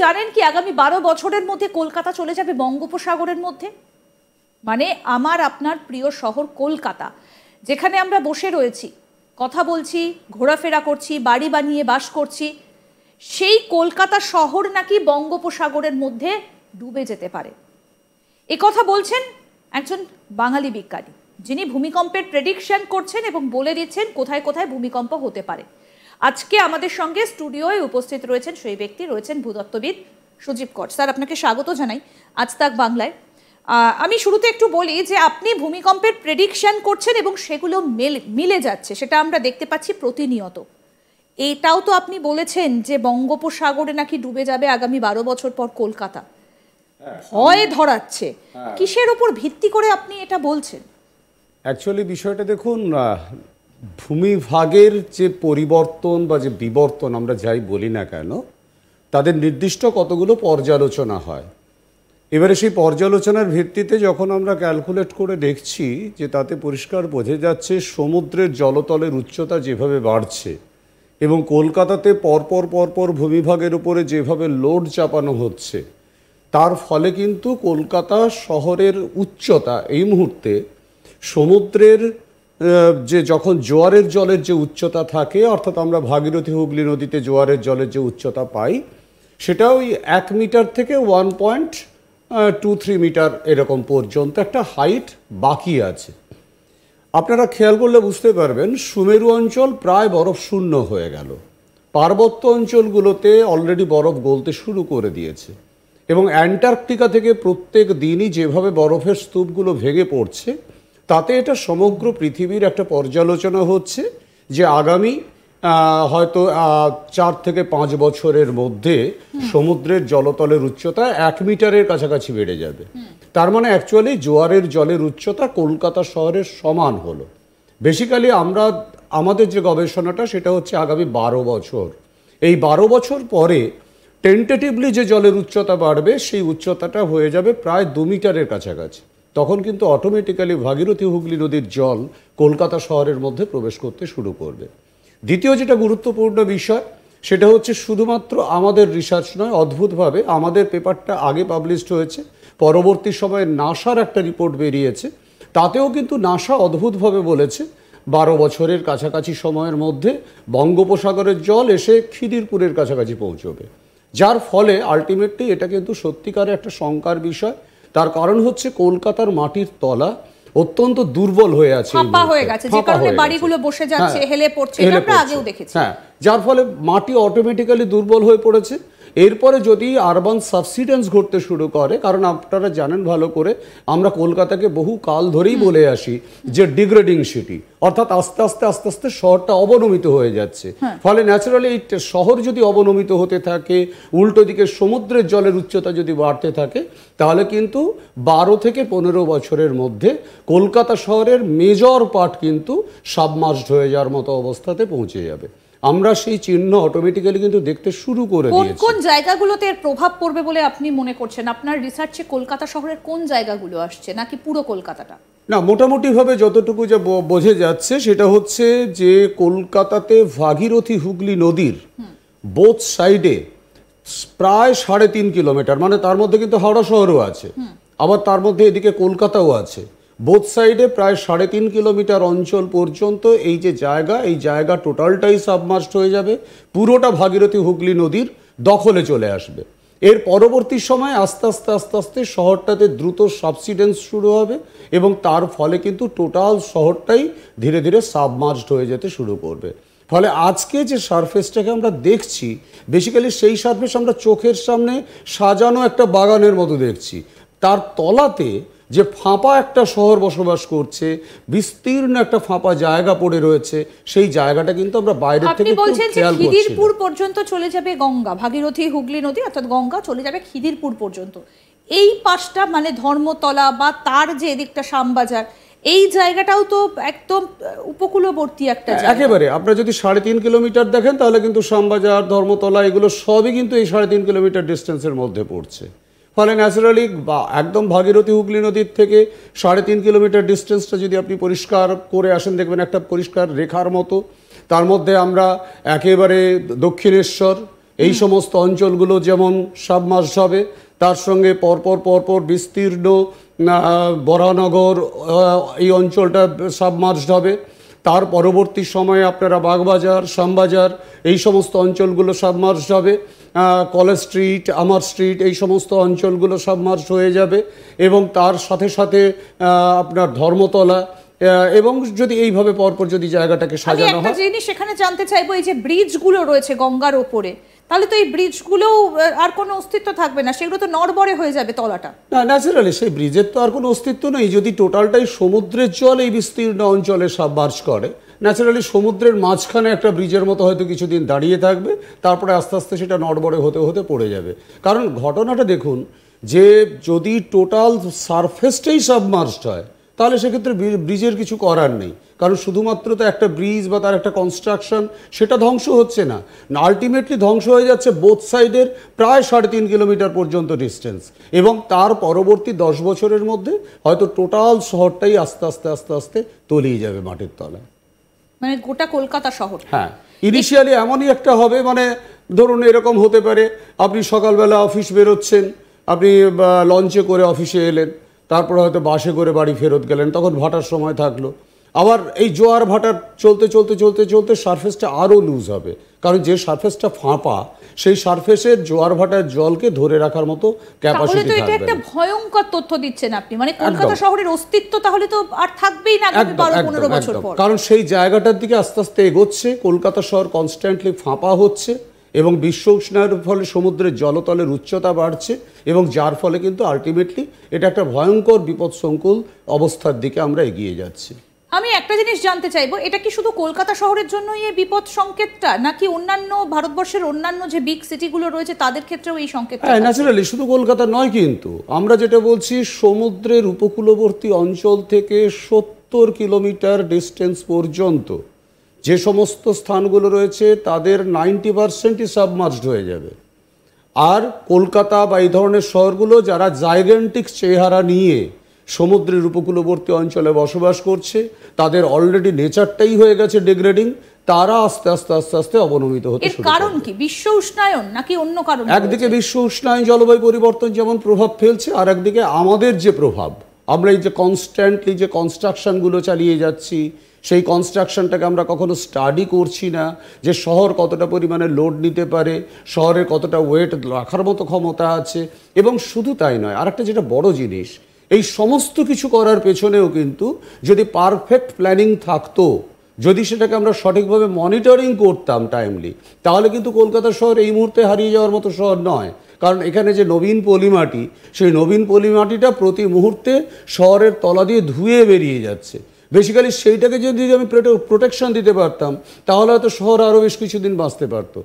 জানেন কি আগামী 12 বছরের মধ্যে কলকাতা চলে যাবে বঙ্গোপসাগরের মধ্যে? মানে আমার আপনার প্রিয় শহর কলকাতা, যেখানে আমরা বসে রয়েছি, কথা বলছি, ঘোরাফেরা করছি, বাড়ি বানিয়ে বাস করছি, সেই কলকাতা শহর নাকি বঙ্গোপসাগরের মধ্যে ডুবে যেতে পারে। এ কথা বলছেন একজন বাঙালি বিজ্ঞানী, যিনি ভূমিকম্পের প্রেডিকশন করছেন এবং বলে দিচ্ছেন কোথায় কোথায় ভূমিকম্প হতে পারে। আজকে আমাদের সঙ্গে স্টুডিওয়ে উপস্থিত রয়েছেন সেই ব্যক্তি, রয়েছেন ভূতত্ত্ববিদ সুজীব কর। স্যার, আপনাকে স্বাগত জানাই আজ তাক বাংলায়। আমি শুরুতে একটু বলি যে আপনি ভূমিকম্পের প্রেডিকশন করছেন এবং সেগুলো মিলে যাচ্ছে, সেটা আমরা দেখতে পাচ্ছি প্রতিনিয়ত। এটাও তো আপনি বলেছেন যে বঙ্গোপসাগরে নাকি ডুবে যাবে আগামী 12 বছর পর কলকাতা। ভয় ধরাচ্ছে, কিসের উপর ভিত্তি করে আপনি এটা বলছেন? অ্যাকচুয়ালি বিষয়টা দেখুন, ভূমিভাগের যে পরিবর্তন বা যে বিবর্তন আমরা যাই বলি না কেন, তাদের নির্দিষ্ট কতগুলো পর্যালোচনা হয়। এবারে সেই পর্যালোচনার ভিত্তিতে যখন আমরা ক্যালকুলেট করে দেখছি যে তাতে পরিষ্কার বোঝা যাচ্ছে সমুদ্রের জলতলের উচ্চতা যেভাবে বাড়ছে এবং কলকাতাতে পরপর ভূমিভাগের উপরে যেভাবে লোড চাপানো হচ্ছে, তার ফলে কিন্তু কলকাতা শহরের উচ্চতা এই মুহূর্তে সমুদ্রের যে যখন জোয়ারের জলের যে উচ্চতা থাকে, অর্থাৎ আমরা ভাগীরথী হুগলি নদীতে জোয়ারের জলের যে উচ্চতা পাই, সেটা ওই 1 মিটার থেকে 1.23 মিটার এরকম পর্যন্ত একটা হাইট বাকি আছে। আপনারা খেয়াল করলে বুঝতে পারবেন সুমেরু অঞ্চল প্রায় বরফ শূন্য হয়ে গেল, পার্বত্য অঞ্চলগুলোতে অলরেডি বরফ গলতে শুরু করে দিয়েছে এবং অ্যান্টার্কটিকা থেকে প্রত্যেক দিনই যেভাবে বরফের স্তূপগুলো ভেঙে পড়ছে, তাতে এটা সমগ্র পৃথিবীর একটা পর্যালোচনা হচ্ছে যে আগামী হয়তো 4 থেকে 5 বছরের মধ্যে সমুদ্রের জলতলের উচ্চতা 1 মিটারের কাছাকাছি বেড়ে যাবে। তার মানে অ্যাকচুয়ালি জোয়ারের জলের উচ্চতা কলকাতা শহরের সমান হলো। বেসিক্যালি আমাদের যে গবেষণাটা সেটা হচ্ছে আগামী 12 বছর। এই 12 বছর পরে টেন্টেটিভলি যে জলের উচ্চতা বাড়বে সেই উচ্চতাটা হয়ে যাবে প্রায় 2 মিটারের কাছাকাছি। তখন কিন্তু অটোমেটিক্যালি ভাগীরথী হুগলি নদীর জল কলকাতা শহরের মধ্যে প্রবেশ করতে শুরু করবে। দ্বিতীয় যেটা গুরুত্বপূর্ণ বিষয় সেটা হচ্ছে শুধুমাত্র আমাদের রিসার্চ নয়, অদ্ভুতভাবে আমাদের পেপারটা আগে পাবলিশড হয়েছে, পরবর্তী সময়ে নাসার একটা রিপোর্ট বেরিয়েছে, তাতেও কিন্তু নাসা অদ্ভুতভাবে বলেছে 12 বছরের কাছাকাছি সময়ের মধ্যে বঙ্গোপসাগরের জল এসে খিদিরপুরের কাছাকাছি পৌঁছবে, যার ফলে আলটিমেটলি এটা কিন্তু সত্যিকারের একটা শঙ্কার বিষয়। তার কারণ হচ্ছে কলকাতার মাটির তলা অত্যন্ত দুর্বল হয়ে আছে, ফাঁপা হয়ে গেছে, যে কারণে বাড়িগুলো বসে যাচ্ছে, হেলে পড়ছে, এটা আমরা আগেও দেখেছি। হ্যাঁ, যার ফলে মাটি অটোমেটিক্যালি দুর্বল হয়ে পড়েছে। এরপরে যদি আরবান সাবসিডেন্স ঘটতে শুরু করে, কারণ আপনারা জানেন ভালো করে, আমরা কলকাতাকে বহু কাল ধরেই বলে আসি যে ডিগ্রেডিং সিটি, অর্থাৎ আস্তে আস্তে শহরটা অবনমিত হয়ে যাচ্ছে। ফলে ন্যাচারালি এই শহর যদি অবনমিত হতে থাকে, উল্টো দিকে সমুদ্রের জলের উচ্চতা যদি বাড়তে থাকে, তাহলে কিন্তু 12 থেকে 15 বছরের মধ্যে কলকাতা শহরের মেজর পার্ট কিন্তু সাবমার্জড হয়ে যাওয়ার মতো অবস্থাতে পৌঁছে যাবে। আমরা সেই চিহ্ন অটোমেটিক্যালি কিন্তু দেখতে শুরু করে দিয়েছি। কোন জায়গাগুলোতে এর প্রভাব পড়বে বলে আপনি মনে করছেন? আপনার রিসার্চে কলকাতা শহরের কোন জায়গাগুলো আসছে, নাকি পুরো কলকাতাটা? না, মোটামুটিভাবে যতটুকু যা বোঝা যাচ্ছে সেটা হচ্ছে যে কলকাতাতে ভাগীরথী হুগলি নদীর বোথ সাইডে প্রায় 3.5 কিলোমিটার, মানে তার মধ্যে কিন্তু হাওড়া শহরও আছে, আবার তার মধ্যে এদিকে কলকাতাও আছে, বোথ সাইডে প্রায় 3.5 কিলোমিটার অঞ্চল পর্যন্ত এই যে এই জায়গা টোটালটাই সাবমার্জড হয়ে যাবে, পুরোটা ভাগীরথী হুগলি নদীর দখলে চলে আসবে। এর পরবর্তী সময় আস্তে আস্তে শহরটাতে দ্রুত সাবসিডেন্স শুরু হবে এবং তার ফলে কিন্তু টোটাল শহরটাই ধীরে ধীরে সাবমার্জড হয়ে যেতে শুরু করবে। ফলে আজকে যে সারফেসটাকে আমরা দেখছি, বেসিক্যালি সেই সারফেস আমরা চোখের সামনে সাজানো একটা বাগানের মতো দেখছি, তার তলাতে যে ফাঁপা একটা শহর বসবাস করছে, বিস্তীর্ণ একটা ফাঁপা জায়গা পড়ে রয়েছে, সেই জায়গাটা কিন্তু আমরা বাইরে থেকে খেয়াল করছি। খিদিরপুর পর্যন্ত চলে যাবে গঙ্গা, ভাগীরথী হুগলি নদী অর্থাৎ গঙ্গা চলে যাবে খিদিরপুর পর্যন্ত। এই পাশটা মানে ধর্মতলা বা তার যে এদিকটা শ্যামবাজার, এই জায়গাটাও তো একদম উপকূলবর্তী একটা জায়গা। একেবারে আপনারা যদি 3.5 কিলোমিটার দেখেন তাহলে কিন্তু শ্যামবাজার, ধর্মতলা এগুলো সবই কিন্তু এই 3.5 কিলোমিটার ডিস্টেন্সের মধ্যে পড়ছে। ফলে ন্যাচারালি একদম ভাগীরথী হুগলি নদীর থেকে 3.5 কিলোমিটার ডিস্টেন্সটা যদি আপনি পরিষ্কার করে আসেন, দেখবেন একটা পরিষ্কার রেখার মতো। তার মধ্যে আমরা একেবারে দক্ষিণেশ্বর এই সমস্ত অঞ্চলগুলো যেমন সাবমার্জ হবে, তার সঙ্গে পরপর বিস্তীর্ণ বরানগর এই অঞ্চলটা সাবমার্জ হবে। তার পরবর্তী সময়ে আপনারা বাগবাজার, শ্যামবাজার এই সমস্ত অঞ্চলগুলো সাবমার্জ হবে, কলেজ স্ট্রিট, আমার স্ট্রিট এই সমস্ত অঞ্চলগুলো সাবমার্জ হয়ে যাবে। এবং তার সাথে সাথে আপনার ধর্মতলা, এবং যদি এইভাবে পরপর যদি জায়গাটাকে সাজানো হয়। একটা জিনিস সেখানে জানতে চাইবো, এই যে ব্রিজগুলো রয়েছে গঙ্গার ওপরে, তাহলে তো এই ব্রিজগুলোও আর কোনো অস্তিত্ব থাকবে না, সেগুলো তো নড়বড়ে হয়ে যাবে তলাটা। না, ন্যাচারালি সেই ব্রিজের তো আর কোনো অস্তিত্ব নেই। যদি টোটালটাই সমুদ্রের জল এই বিস্তীর্ণ অঞ্চলে সাবমার্জ করে, ন্যাচারালি সমুদ্রের মাঝখানে একটা ব্রিজের মতো হয়তো কিছুদিন দাঁড়িয়ে থাকবে, তারপরে আস্তে আস্তে সেটা নড়বড়ে হতে হতে পড়ে যাবে। কারণ ঘটনাটা দেখুন, যে যদি টোটাল সারফেসটাই সাবমার্জড হয়, তাহলে সেক্ষেত্রে ব্রিজের কিছু করার নেই। কারণ শুধুমাত্র তো একটা ব্রিজ বা তার একটা কনস্ট্রাকশন সেটা ধ্বংস হচ্ছে না, আলটিমেটলি ধ্বংস হয়ে যাচ্ছে বোথ সাইডের প্রায় 3.5 কিলোমিটার পর্যন্ত ডিস্টেন্স। এবং তার পরবর্তী 10 বছরের মধ্যে হয়তো টোটাল শহরটাই আস্তে আস্তে আস্তে আস্তে তলিয়ে যাবে মাটির তলায়, মানে গোটা কলকাতা শহর। হ্যাঁ, ইনিশিয়ালি এমনই একটা হবে, মানে ধরুন এরকম হতে পারে, আপনি সকালবেলা অফিস বেরোচ্ছেন, আপনি লঞ্চে করে অফিসে এলেন, তারপর হয়তো বাসে করে বাড়ি ফেরত গেলেন, তখন ভাটার সময় থাকলো। আবার এই জোয়ার ভাটার চলতে চলতে চলতে চলতে সারফেসটা আরও লুজ হবে, কারণ যে সারফেসটা ফাঁপা, সেই সারফেসের জোয়ার ভাটার জলকে ধরে রাখার মতো ক্যাপাসিটি থাকবে। এটা একটা ভয়ঙ্কর তথ্য দিচ্ছেন আপনি, মানে কলকাতা শহরের অস্তিত্ব তাহলে তো আর থাকবেই না 12-15 বছর পর। কারণ সেই জায়গাটার দিকে আস্তে আস্তে এগোচ্ছে, কলকাতা শহর কনস্ট্যান্টলি ফাঁপা হচ্ছে, এবং বিশ্ব উষ্ণায়নের ফলে সমুদ্রের জলতলের উচ্চতা বাড়ছে, এবং যার ফলে কিন্তু আলটিমেটলি এটা একটা ভয়ঙ্কর বিপদসংকুল অবস্থার দিকে আমরা এগিয়ে যাচ্ছি। আমি একটা জিনিস জানতে চাইবো, এটা কি শুধু কলকাতা শহরের জন্যই এই বিপদ সংকেতটা, নাকি অন্যান্য ভারতবর্ষের অন্যান্য যে বিগ সিটিগুলো রয়েছে তাদের ক্ষেত্রেও এই সংকেত? হ্যাঁ, ন্যাচারালি শুধু কলকাতা নয়, কিন্তু আমরা যেটা বলছি সমুদ্রের উপকূলবর্তী অঞ্চল থেকে 70 কিলোমিটার ডিস্টেন্স পর্যন্ত যে সমস্ত স্থানগুলো রয়েছে তাদের 90%ই সাবমার্জড হয়ে যাবে। আর কলকাতা বা এই ধরনের শহরগুলো যারা জাইগেন্টিক চেহারা নিয়ে সমুদ্রের উপকূলবর্তী অঞ্চলে বসবাস করছে, তাদের অলরেডি নেচারটাই হয়ে গেছে ডিগ্রেডিং, তারা আস্তে আস্তে আস্তে আস্তে অবনমিত হতে শুরু করে। কারণ কি বিশ্ব উষ্ণায়ন নাকি অন্য কারণ? একদিকে বিশ্ব উষ্ণায়ন, জলবায়ু পরিবর্তন যেমন প্রভাব ফেলছে, আর একদিকে আমাদের যে প্রভাব, আমরা এই যে কনস্ট্যান্টলি যে কনস্ট্রাকশনগুলো চালিয়ে যাচ্ছি, সেই কনস্ট্রাকশনটাকে আমরা কখনো স্টাডি করছি না, যে শহর কতটা পরিমাণে লোড নিতে পারে, শহরের কতটা ওয়েট রাখার মতো ক্ষমতা আছে। এবং শুধু তাই নয়, আরেকটা যেটা বড় জিনিস, এই সমস্ত কিছু করার পেছনেও কিন্তু যদি পারফেক্ট প্ল্যানিং থাকতো, যদি সেটাকে আমরা সঠিকভাবে মনিটরিং করতাম টাইমলি, তাহলে কিন্তু কলকাতা শহর এই মুহূর্তে হারিয়ে যাওয়ার মতো শহর নয়। কারণ এখানে যে নবীন পলিমাটি, সেই নবীন পলিমাটিটা প্রতি মুহূর্তে শহরের তলা দিয়ে ধুয়ে বেরিয়ে যাচ্ছে। বেসিক্যালি সেইটাকে যদি আমি প্রোটেকশন দিতে পারতাম, তাহলে হয়তো শহর আরও বেশ কিছুদিন বাঁচতে পারতো।